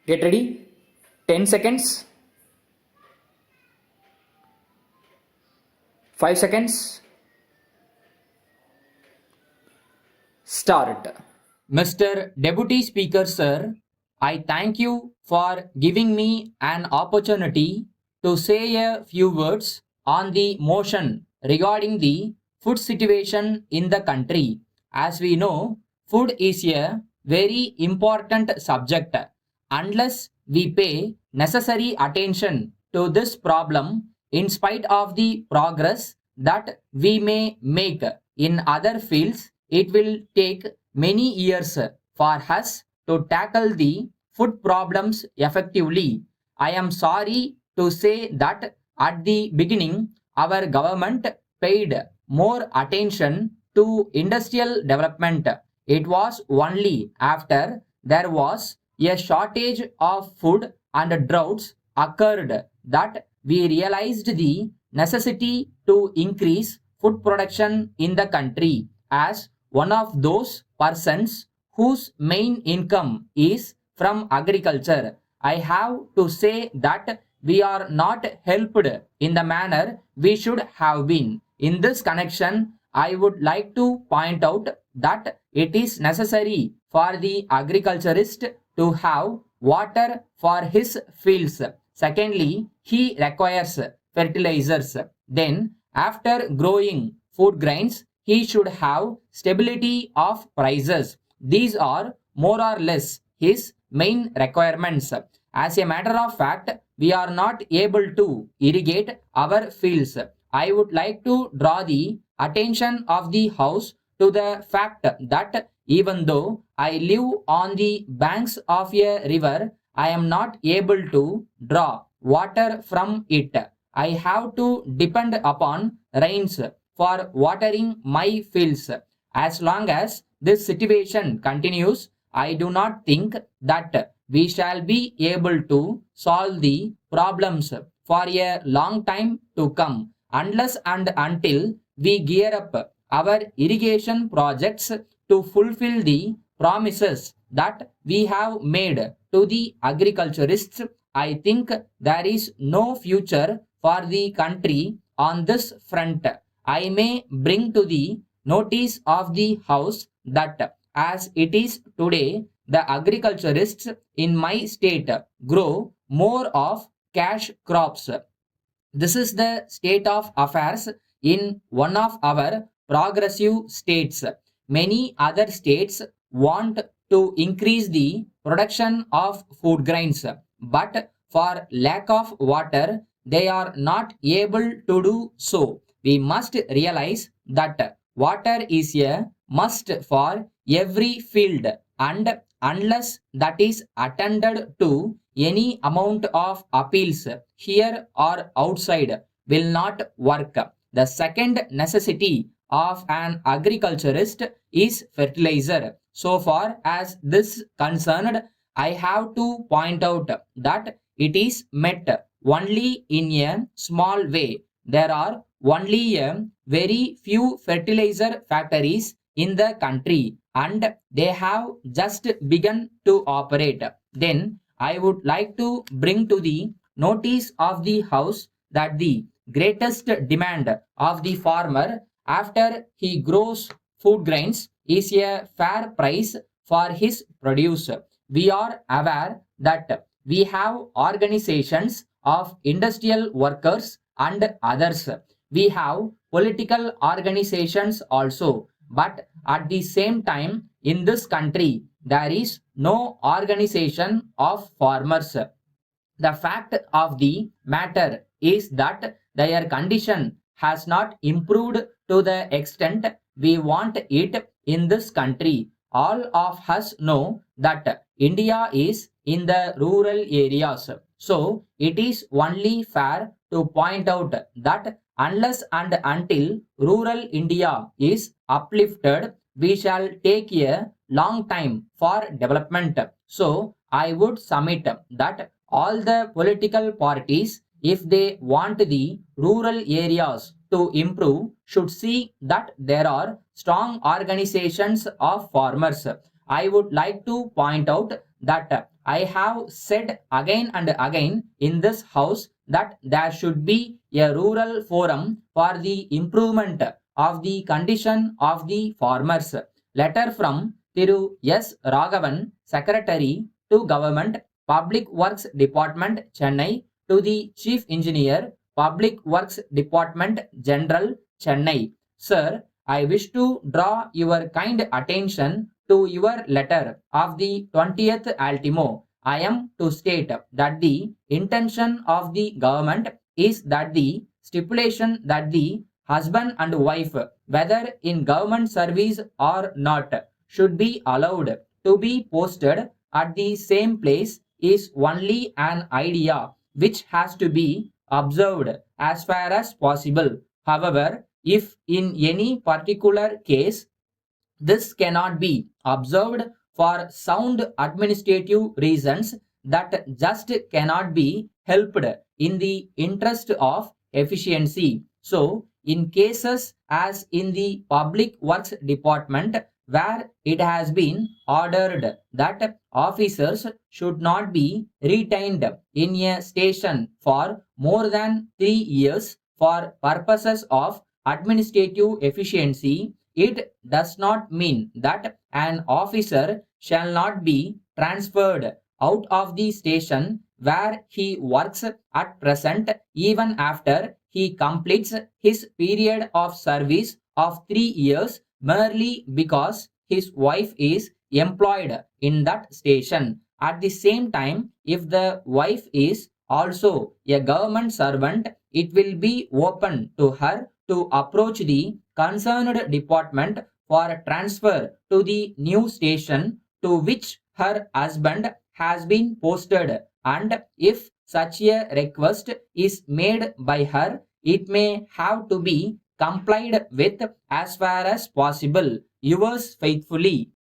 Get ready. 10 seconds. 5 seconds. Start. Mr. Deputy Speaker, sir, I thank you for giving me an opportunity to say a few words on the motion regarding the food situation in the country. As we know, food is a very important subject. Unless we pay necessary attention to this problem, in spite of the progress that we may make in other fields, it will take many years for us to tackle the food problems effectively. I am sorry to say that at the beginning, our government paid more attention to industrial development. It was only after there was a shortage of food and droughts occurred that we realized the necessity to increase food production in the country. As one of those persons whose main income is from agriculture, I have to say that we are not helped in the manner we should have been. In this connection, I would like to point out that it is necessary for the agriculturist to have water for his fields. Secondly, he requires fertilizers. Then, after growing food grains, he should have stability of prices. These are more or less his main requirements. As a matter of fact, we are not able to irrigate our fields. I would like to draw the attention of the House to the fact that even though I live on the banks of a river, I am not able to draw water from it. I have to depend upon rains for watering my fields. As long as this situation continues, I do not think that we shall be able to solve the problems for a long time to come unless and until we gear up our irrigation projects to fulfill the promises that we have made to the agriculturists. I think there is no future for the country on this front. I may bring to the notice of the House that as it is today, the agriculturists in my state grow more of cash crops. This is the state of affairs in one of our progressive states. Many other states want to increase the production of food grains, but for lack of water, they are not able to do so. We must realize that water is a must for every field, and unless that is attended to, any amount of appeals here or outside will not work. The second necessity of an agriculturist is fertilizer. So far as this concerned, I have to point out that it is met only in a small way. There are only a very few fertilizer factories in the country and they have just begun to operate. Then I would like to bring to the notice of the House that the greatest demand of the farmer after he grows food grains is a fair price for his produce. We are aware that we have organizations of industrial workers and others. We have political organizations also, but at the same time, in this country, there is no organization of farmers. The fact of the matter is that their condition has not improved to the extent we want it in this country. All of us know that India is in the rural areas. So it is only fair to point out that unless and until rural India is uplifted, we shall take a long time for development. So I would submit that all the political parties, if they want the rural areas to improve, should see that there are strong organizations of farmers. I would like to point out that I have said again and again in this house that there should be a rural forum for the improvement of the condition of the farmers. Letter from Thiru S. Raghavan, Secretary to Government, Public Works Department, Chennai, to the Chief Engineer, Public Works Department, General, Chennai. Sir, I wish to draw your kind attention to your letter of the 20th ultimo. I am to state that the intention of the government is that the stipulation that the husband and wife, whether in government service or not, should be allowed to be posted at the same place is only an idea which has to be observed as far as possible. However, if in any particular case this cannot be observed for sound administrative reasons that just cannot be helped in the interest of efficiency. So, in cases as in the Public Works Department, where it has been ordered that officers should not be retained in a station for more than 3 years for purposes of administrative efficiency, it does not mean that an officer shall not be transferred out of the station where he works at present even after he completes his period of service of 3 years merely because his wife is employed in that station. At the same time, if the wife is also a government servant, it will be open to her to approach the concerned department for transfer to the new station to which her husband has been posted, and if such a request is made by her, it may have to be complied with as far as possible. Yours faithfully,